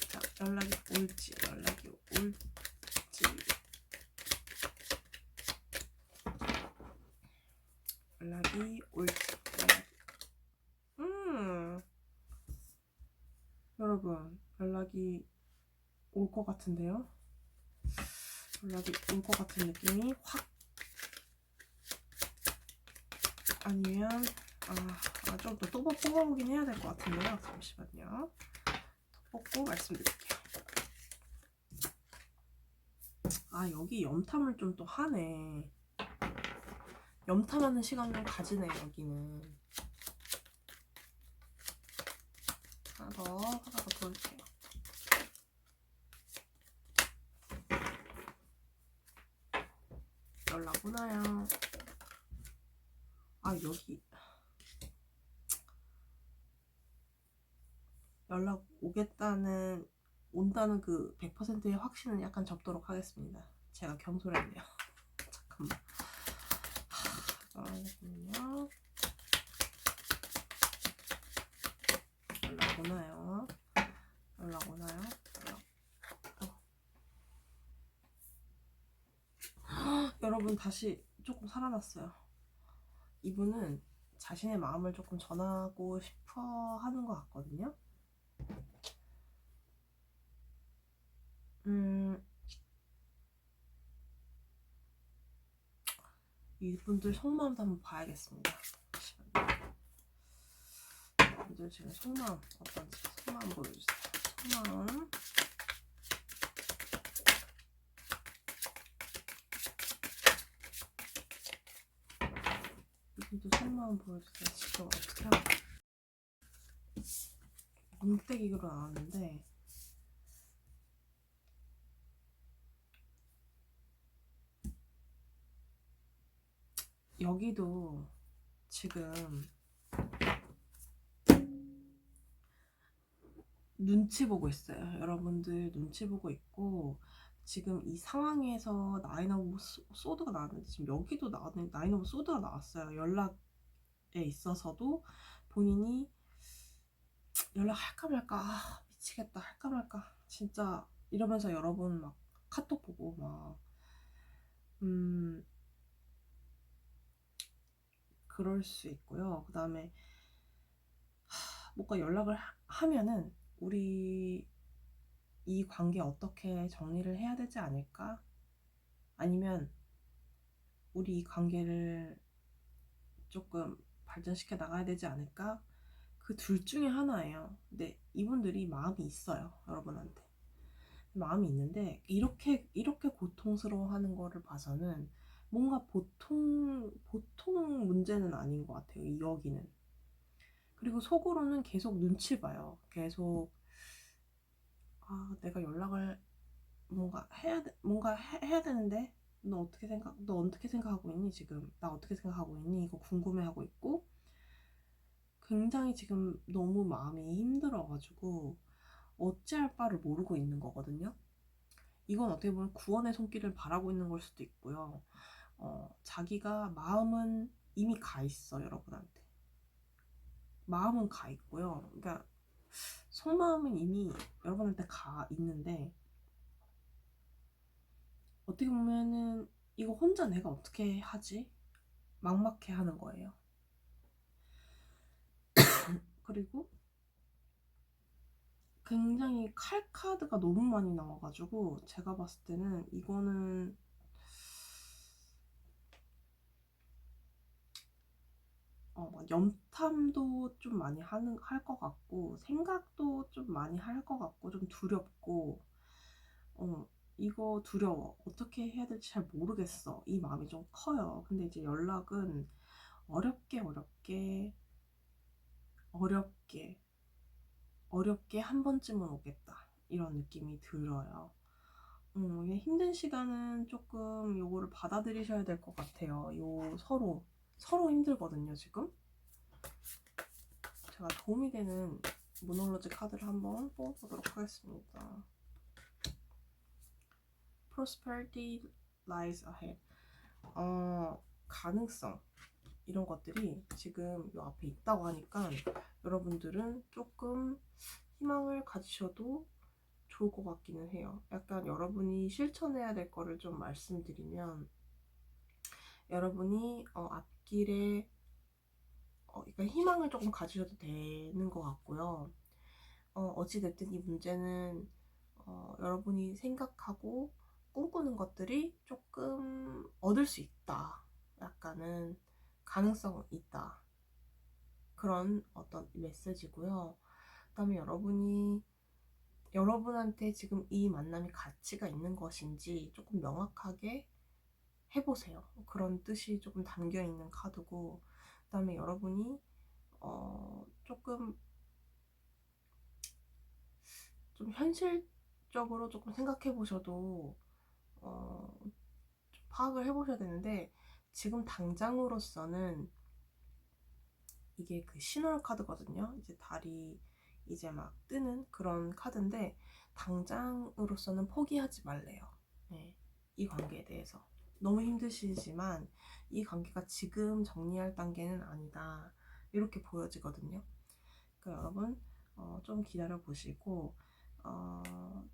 자, 연락이 올지. 여러분, 연락이 올 것 같은데요? 연락이 올 것 같은 느낌이 확. 아니면 좀 더 뽑아보긴 해야 될 것 같은데요. 잠시만요. 더 뽑고 말씀드릴게요. 여기 염탐을 좀 또 하네. 염탐하는 시간 좀 가지네, 여기는. 하나 더 볼게요. 연락 오나요? 여기 연락 온다는 그 100%의 확신은 약간 접도록 하겠습니다. 제가 경솔했네요. 잠깐만. 잠깐만요. 연락 오나요? 여러분, 다시 조금 살아났어요. 이분은 자신의 마음을 조금 전하고 싶어 하는 것 같거든요. 이분들 속마음도 한번 봐야겠습니다. 이분들 지금 속마음 어떤지 속마음 보여주세요. 속마음. 여기도 속마음 보여주세요. 지금 어떻게 하고 문대기로 나왔는데 여기도 지금 눈치 보고 있어요. 여러분들 눈치 보고 있고, 지금 이 상황에서 나인 오브 소드가 나왔는데, 지금 여기도 나인 오브 소드가 나왔어요. 연락에 있어서도 본인이 연락할까 말까, 미치겠다, 할까 말까, 진짜 이러면서 여러분 막 카톡 보고 막 그럴 수 있고요. 그 다음에 뭔가 연락을 하면은 우리 이 관계 어떻게 정리를 해야 되지 않을까? 아니면 우리 이 관계를 조금 발전시켜 나가야 되지 않을까? 그 둘 중에 하나예요. 근데 이분들이 마음이 있어요. 여러분한테. 마음이 있는데 이렇게 고통스러워하는 거를 봐서는 뭔가 보통 문제는 아닌 것 같아요. 이 여기는. 그리고 속으로는 계속 눈치 봐요. 계속 내가 연락을 뭔가 해야 되는데 너 어떻게 생각하고 있니 지금? 나 어떻게 생각하고 있니? 이거 궁금해하고 있고, 굉장히 지금 너무 마음이 힘들어가지고 어찌할 바를 모르고 있는 거거든요. 이건 어떻게 보면 구원의 손길을 바라고 있는 걸 수도 있고요. 자기가 마음은 이미 가 있어, 여러분한테. 마음은 가 있고요. 그러니까 속마음은 이미 여러분한테 가 있는데, 어떻게 보면은 이거 혼자 내가 어떻게 하지? 막막해 하는 거예요. 그리고 굉장히 칼 카드가 너무 많이 나와가지고 제가 봤을 때는 이거는 막 염탐도 좀 많이 할 것 같고, 생각도 좀 많이 할 것 같고, 좀 두렵고, 이거 두려워. 어떻게 해야 될지 잘 모르겠어. 이 마음이 좀 커요. 근데 이제 연락은 어렵게 한 번쯤은 오겠다. 이런 느낌이 들어요. 이게 힘든 시간은 조금 요거를 받아들이셔야 될 것 같아요. 서로 힘들거든요, 지금. 제가 도움이 되는 모놀로지 카드를 한번 뽑아보도록 하겠습니다. Prosperity lies ahead. 가능성, 이런 것들이 지금 요 앞에 있다고 하니까 여러분들은 조금 희망을 가지셔도 좋을 것 같기는 해요. 약간 여러분이 실천해야 될 거를 좀 말씀드리면, 여러분이 앞길에 그러니까 희망을 조금 가지셔도 되는 것 같고요. 어찌됐든 이 문제는 여러분이 생각하고 꿈꾸는 것들이 조금 얻을 수 있다. 약간은 가능성 있다. 그런 어떤 메시지고요. 그다음에 여러분한테 지금 이 만남이 가치가 있는 것인지 조금 명확하게 해보세요. 그런 뜻이 조금 담겨 있는 카드고, 그다음에 여러분이 조금 좀 현실적으로 조금 생각해 보셔도 좀 파악을 해 보셔야 되는데, 지금 당장으로서는 이게 그 신월 카드거든요. 이제 달이 이제 막 뜨는 그런 카드인데, 당장으로서는 포기하지 말래요. 네, 이 관계에 대해서 너무 힘드시지만 이 관계가 지금 정리할 단계는 아니다, 이렇게 보여지거든요. 그러니까 여러분 좀 기다려 보시고,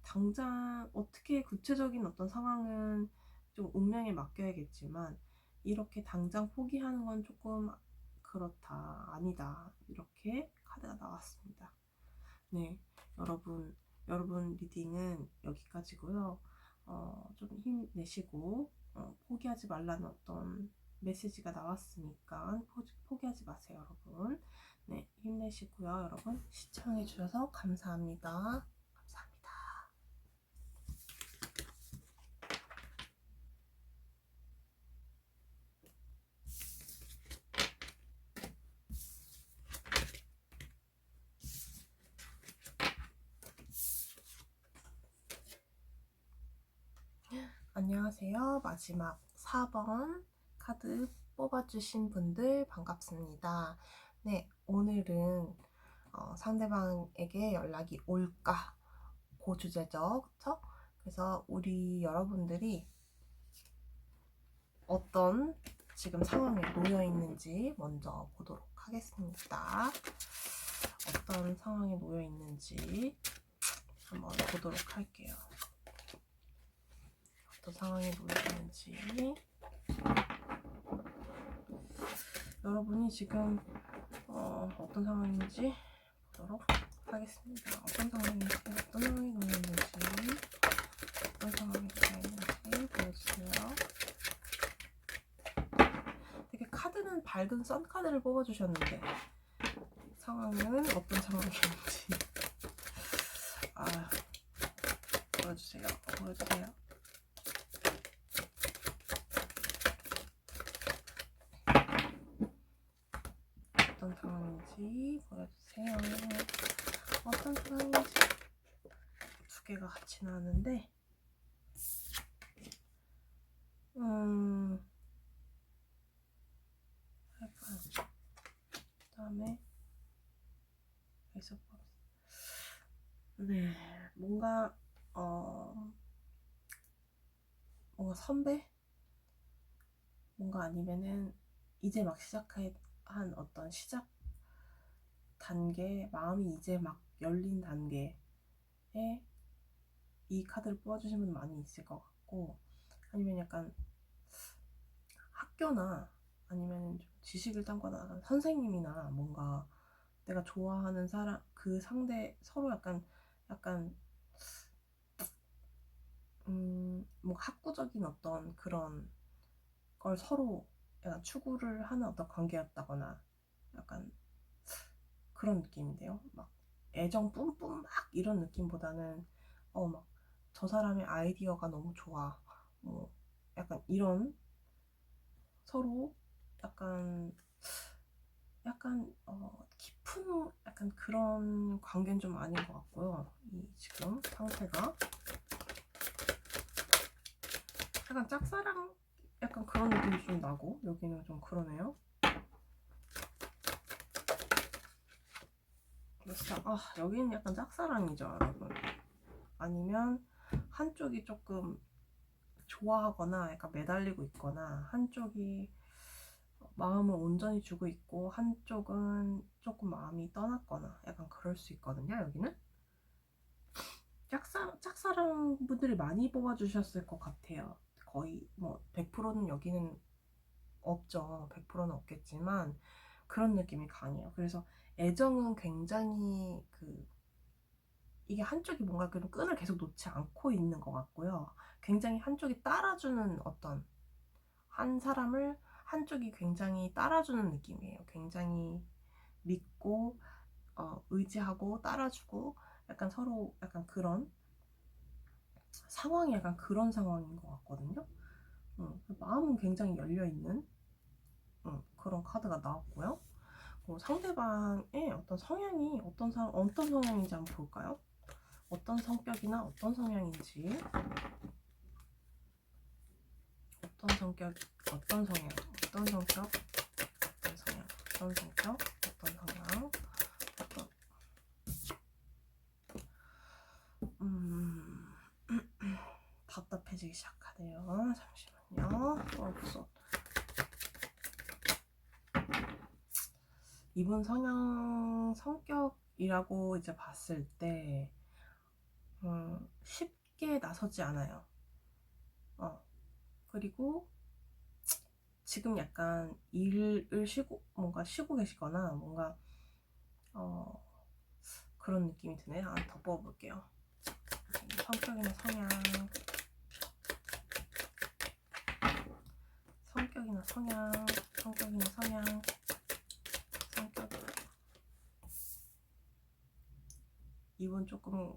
당장 어떻게 구체적인 어떤 상황은 좀 운명에 맡겨야겠지만, 이렇게 당장 포기하는 건 조금 그렇다, 아니다, 이렇게 카드가 나왔습니다. 네, 여러분 리딩은 여기까지고요. 좀 힘내시고 포기하지 말라는 어떤 메시지가 나왔으니까 포기하지 마세요, 여러분. 네, 힘내시고요. 여러분 시청해 주셔서 감사합니다. 안녕하세요. 마지막 4번 카드 뽑아주신 분들 반갑습니다. 네, 오늘은 상대방에게 연락이 올까? 그 주제죠. 그쵸? 그래서 우리 여러분들이 어떤 지금 상황에 놓여 있는지 먼저 보도록 하겠습니다. 어떤 상황에 놓여 있는지 한번 보도록 할게요. 어떤 상황에 놓여 있는지. 여러분이 지금 어떤 상황인지 보도록 하겠습니다. 어떤 상황에 놓여 있는지, 어떤 상황에 놓여 있는지 보여주세요. 되게 카드는 밝은 선 카드를 뽑아주셨는데 상황은 어떤 상황인지 보여주세요. 어떤 상황인지 보여주세요. 어떤 상황인지 두 개가 같이 나왔는데 할까요? 그 다음에 에이스업. 네, 뭔가 선배? 뭔가 아니면은 이제 막 시작한 어떤 시작 단계, 마음이 이제 막 열린 단계에 이 카드를 뽑아주신 분 많이 있을 것 같고, 아니면 약간 학교나 아니면 좀 지식을 딴거나 선생님이나 뭔가 내가 좋아하는 사람, 그 상대 서로 약간 뭐 학구적인 어떤 그런 걸 서로 약간 추구를 하는 어떤 관계였다거나 약간 그런 느낌인데요. 막 애정 뿜뿜 막 이런 느낌보다는 막 저 사람의 아이디어가 너무 좋아. 뭐 약간 이런 서로 약간 깊은 약간 그런 관계는 좀 아닌 것 같고요. 이 지금 상태가 약간 짝사랑 약간 그런 느낌이 좀 나고 여기는 좀 그러네요. 여기는 약간 짝사랑이죠, 여러분. 아니면 한쪽이 조금 좋아하거나 약간 매달리고 있거나 한쪽이 마음을 온전히 주고 있고 한쪽은 조금 마음이 떠났거나 약간 그럴 수 있거든요. 여기는 짝사랑 분들이 많이 뽑아주셨을 것 같아요. 거의 뭐 100%는 여기는 없죠. 100%는 없겠지만 그런 느낌이 강해요. 그래서 애정은 굉장히 이게 한쪽이 뭔가 그 끈을 계속 놓지 않고 있는 것 같고요. 굉장히 한쪽이 따라주는 어떤 한 사람을 한쪽이 굉장히 따라주는 느낌이에요. 굉장히 믿고 의지하고 따라주고 약간 서로 약간 그런 상황이 약간 그런 상황인 것 같거든요. 마음은 굉장히 열려있는 그런 카드가 나왔고요. 상대방의 어떤 성향이 어떤 성향인지 한번 볼까요? 어떤 성격이나 어떤 성향인지, 어떤 성격, 어떤 성향, 어떤 성격, 어떤 성향, 어떤 성격, 어떤 성향, 어떤 답답해지기 시작하네요. 잠시만요. 없어. 이분 성격이라고 이제 봤을 때 쉽게 나서지 않아요. 그리고 지금 약간 일을 뭔가 쉬고 계시거나 뭔가 그런 느낌이 드네요. 하나 더 뽑아볼게요. 성격이나 성향, 이분 조금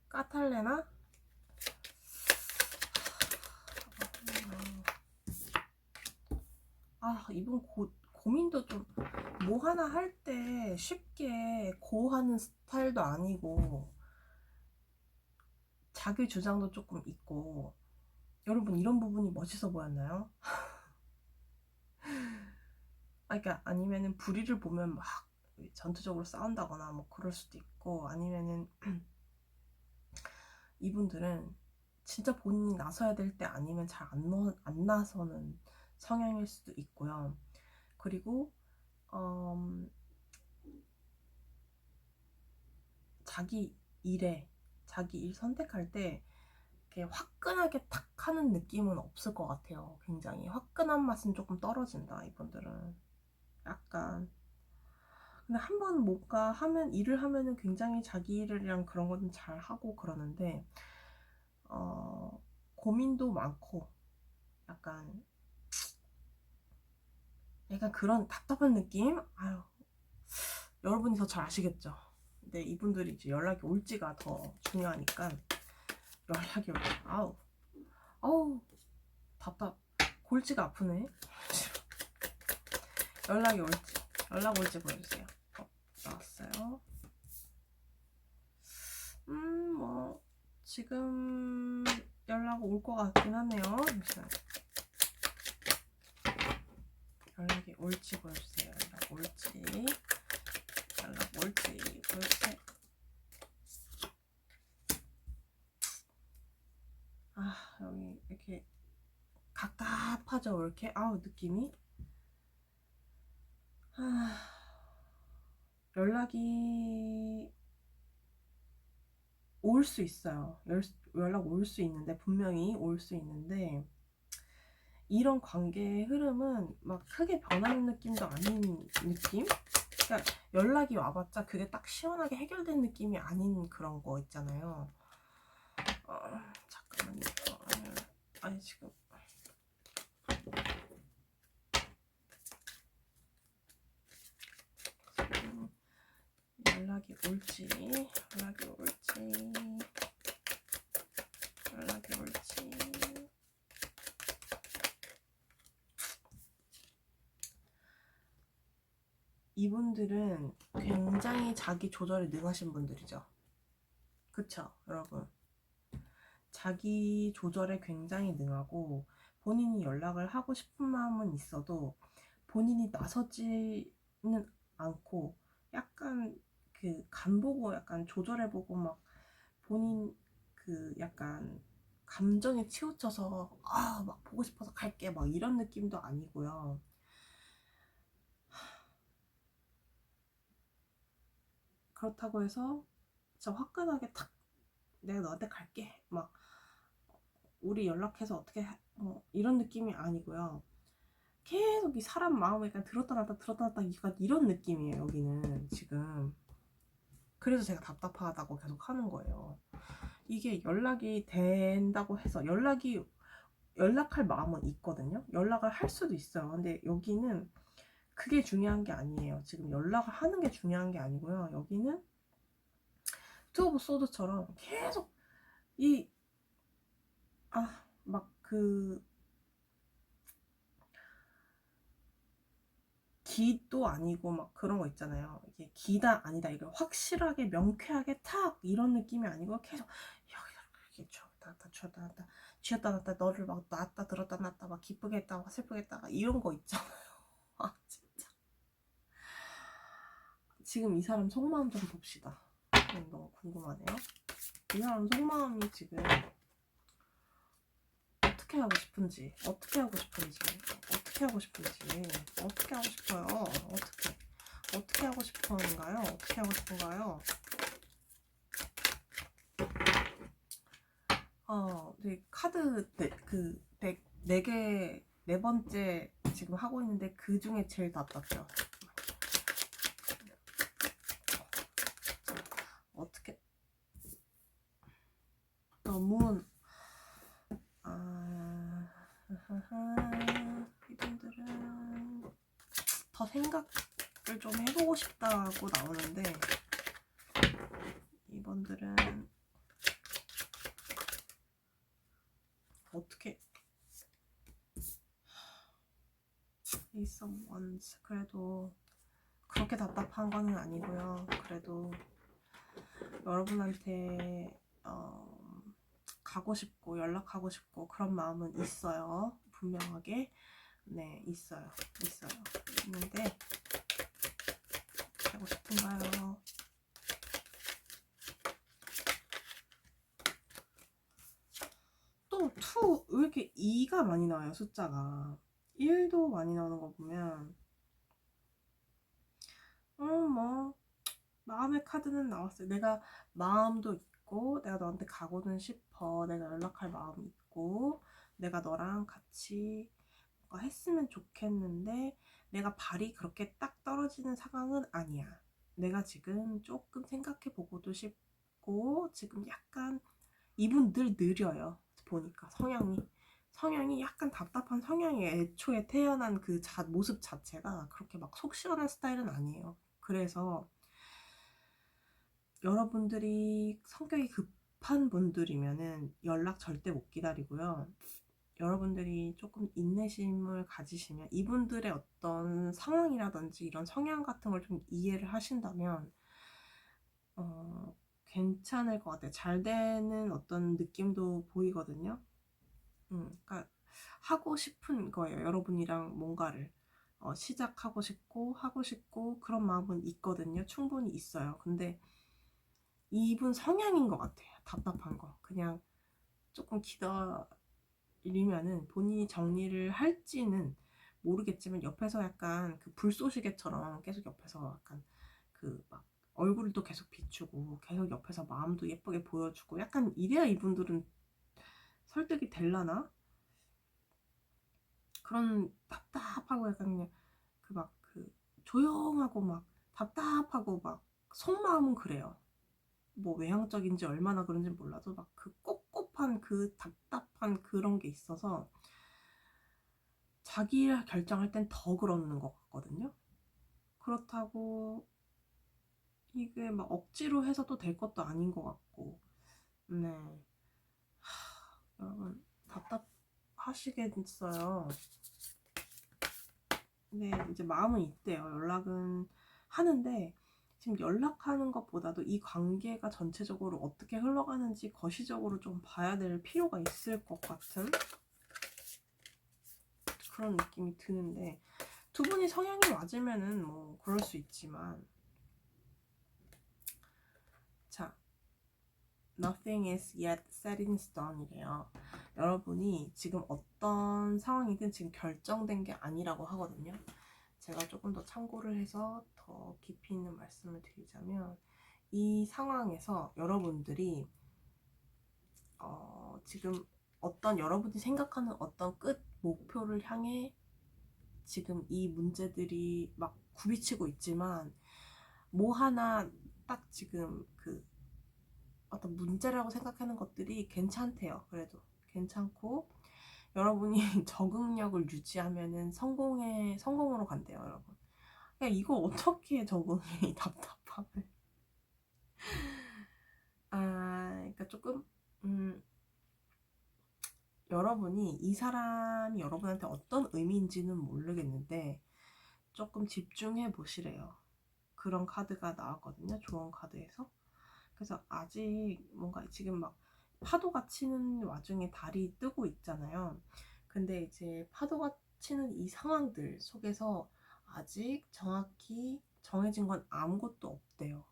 까탈레나? 이분 고민도 좀 뭐 하나 할 때 쉽게 고하는 스타일도 아니고 자기 주장도 조금 있고. 여러분 이런 부분이 멋있어 보였나요? 그러니까 아니면은 불의를 보면 막 전투적으로 싸운다거나 뭐 그럴 수도 있고, 아니면은 이분들은 진짜 본인이 나서야 될 때 아니면 잘 안 나서는 성향일 수도 있고요. 그리고 자기 일 선택할 때 이렇게 화끈하게 탁 하는 느낌은 없을 것 같아요. 굉장히 화끈한 맛은 조금 떨어진다, 이분들은. 약간. 근데 한번 뭔가 일을 하면은 굉장히 자기 일이랑 그런 거는 잘 하고 그러는데, 고민도 많고, 약간 그런 답답한 느낌? 아유, 여러분이 더 잘 아시겠죠? 근데 이분들이 이제 연락이 올지가 더 중요하니까. 연락이 올지. 아우, 골치가 아프네. 연락 올지 보여주세요. 나왔어요. 뭐 지금 연락 올 것 같긴 하네요. 잠시만요. 연락이 올지 보여주세요. 연락 올지 보여주세요. 여기 이렇게 갑갑하죠, 이렇게. 느낌이. 연락이 올 수 있어요. 연락 올 수 있는데, 분명히 올 수 있는데, 이런 관계의 흐름은 막 크게 변하는 느낌도 아닌 느낌? 그러니까 연락이 와봤자 그게 딱 시원하게 해결된 느낌이 아닌 그런 거 있잖아요. 잠깐만요. 아니 지금 연락이 올지 이분들은 굉장히 자기 조절에 능하신 분들이죠. 그쵸, 여러분? 자기 조절에 굉장히 능하고, 본인이 연락을 하고 싶은 마음은 있어도 본인이 나서지는 않고, 약간 그 간보고 약간 조절해보고 막 본인 그 약간 감정에 치우쳐서 막 보고 싶어서 갈게 막 이런 느낌도 아니고요. 그렇다고 해서 진짜 화끈하게 탁 내가 너한테 갈게 막 우리 연락해서 어떻게 이런 느낌이 아니고요. 계속 이 사람 마음을 그냥 들었다 놨다 이런 느낌이에요, 여기는 지금. 그래서 제가 답답하다고 계속 하는 거예요. 이게 연락이 된다고 해서 연락할 마음은 있거든요. 연락을 할 수도 있어요. 근데 여기는 그게 중요한 게 아니에요. 지금 연락을 하는 게 중요한 게 아니고요. 여기는 투 오브 소드처럼 계속 기도 아니고 막 그런 거 있잖아요. 이게 기다 아니다, 이거 확실하게 명쾌하게 탁 이런 느낌이 아니고 계속 이렇게 쥐었다 놨다 너를 막 놨다 들었다 놨다 막 기쁘게 했다가 슬프게 했다가 이런 거 있잖아요. 진짜 지금 이 사람 속마음 좀 봅시다. 너무 궁금하네요. 이 사람 속마음이 지금 어떻게 하고 싶은지 어떻게 하고 싶어요? 어떻게 하고 싶은가요? 네, 카드 덱 4개, 네 번째 지금 하고 있는데 그 중에 제일 답답해요. 어떻게 너무 이분들은 더 생각을 좀 해보고 싶다고 나오는데, 이분들은 어떻게 someone's 그래도 그렇게 답답한 거는 아니고요. 그래도 여러분한테 가고 싶고 연락하고 싶고 그런 마음은 있어요. 분명하게. 네, 있어요. 있는데 가고 싶은가요? 또 2, 왜 이렇게 2가 많이 나와요, 숫자가. 1도 많이 나오는 거 보면 뭐 마음의 카드는 나왔어요. 내가 마음도 있고 내가 너한테 가고는 싶어. 내가 연락할 마음이 있고 내가 너랑 같이 뭔가 했으면 좋겠는데 내가 발이 그렇게 딱 떨어지는 상황은 아니야. 내가 지금 조금 생각해 보고도 싶고 지금 약간 이분 늘 느려요. 보니까 성향이 약간 답답한 성향이에요. 애초에 태어난 그 모습 자체가 그렇게 막 속 시원한 스타일은 아니에요. 그래서 여러분들이 성격이 급한 분들이면은 연락 절대 못 기다리고요. 여러분들이 조금 인내심을 가지시면 이분들의 어떤 상황이라든지 이런 성향 같은 걸 좀 이해를 하신다면 괜찮을 것 같아요. 잘 되는 어떤 느낌도 보이거든요. 그러니까 하고 싶은 거예요. 여러분이랑 뭔가를 시작하고 싶고 하고 싶고 그런 마음은 있거든요. 충분히 있어요. 근데 이분 성향인 것 같아요. 답답한 거. 그냥 조금 기다리면은 본인이 정리를 할지는 모르겠지만 옆에서 약간 그 불쏘시개처럼 계속 옆에서 약간 그 막 얼굴도 계속 비추고 계속 옆에서 마음도 예쁘게 보여주고 약간 이래야 이분들은 설득이 될라나? 그런 답답하고 약간 그냥 그 막 그 조용하고 막 답답하고 막 속마음은 그래요. 뭐 외향적인지 얼마나 그런지 몰라도 막 그 꿉꿉한 그 답답한 그런 게 있어서 자기가 결정할 땐 더 그러는 것 같거든요. 그렇다고 이게 막 억지로 해서도 될 것도 아닌 것 같고 네 여러분 답답하시겠어요. 네 이제 마음은 있대요. 연락은 하는데 지금 연락하는 것보다도 이 관계가 전체적으로 어떻게 흘러가는지 거시적으로 좀 봐야 될 필요가 있을 것 같은 그런 느낌이 드는데 두 분이 성향이 맞으면은 뭐 그럴 수 있지만 자 Nothing is yet set in stone 이래요. 여러분이 지금 어떤 상황이든 지금 결정된 게 아니라고 하거든요. 제가 조금 더 참고를 해서 더 깊이 있는 말씀을 드리자면 이 상황에서 여러분들이 지금 어떤 여러분이 생각하는 어떤 끝 목표를 향해 지금 이 문제들이 막 굽이치고 있지만 뭐 하나 딱 지금 그 어떤 문제라고 생각하는 것들이 괜찮대요. 그래도 괜찮고 여러분이 적응력을 유지하면은 성공으로 간대요, 여러분. 야, 이거 어떻게 적응해, 이 답답함을. 그러니까 조금, 여러분이 이 사람이 여러분한테 어떤 의미인지는 모르겠는데, 조금 집중해 보시래요. 그런 카드가 나왔거든요, 조언 카드에서. 그래서 아직 뭔가 지금 막 파도가 치는 와중에 달이 뜨고 있잖아요. 근데 이제 파도가 치는 이 상황들 속에서 아직 정확히 정해진 건 아무것도 없대요.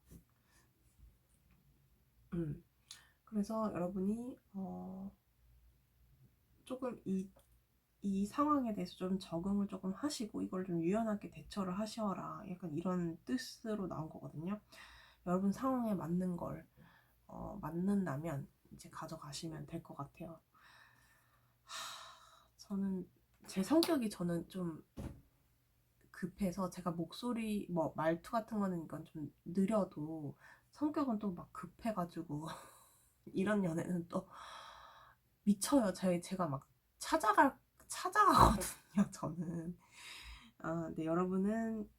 그래서 여러분이 조금 이 상황에 대해서 좀 적응을 조금 하시고 이걸 좀 유연하게 대처를 하셔라. 약간 이런 뜻으로 나온 거거든요. 여러분 상황에 맞는 걸 맞는다면 이제 가져가시면 될 것 같아요. 저는 제 성격이 저는 좀 급해서 제가 목소리 뭐 말투 같은 거는 이건 좀 느려도 성격은 또 막 급해가지고 이런 연애는 또 미쳐요. 제가 막 찾아가거든요. 저는. 근데 여러분은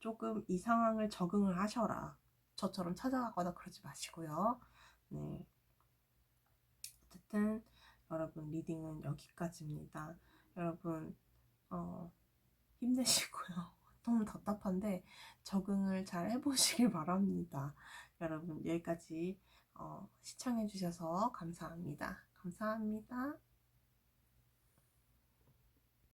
조금 이 상황을 적응을 하셔라. 저처럼 찾아가거나 그러지 마시고요. 네. 어쨌든 여러분 리딩은 여기까지입니다. 여러분 힘내시고요. 너무 답답한데 적응을 잘 해보시길 바랍니다. 여러분 여기까지 시청해주셔서 감사합니다. 감사합니다.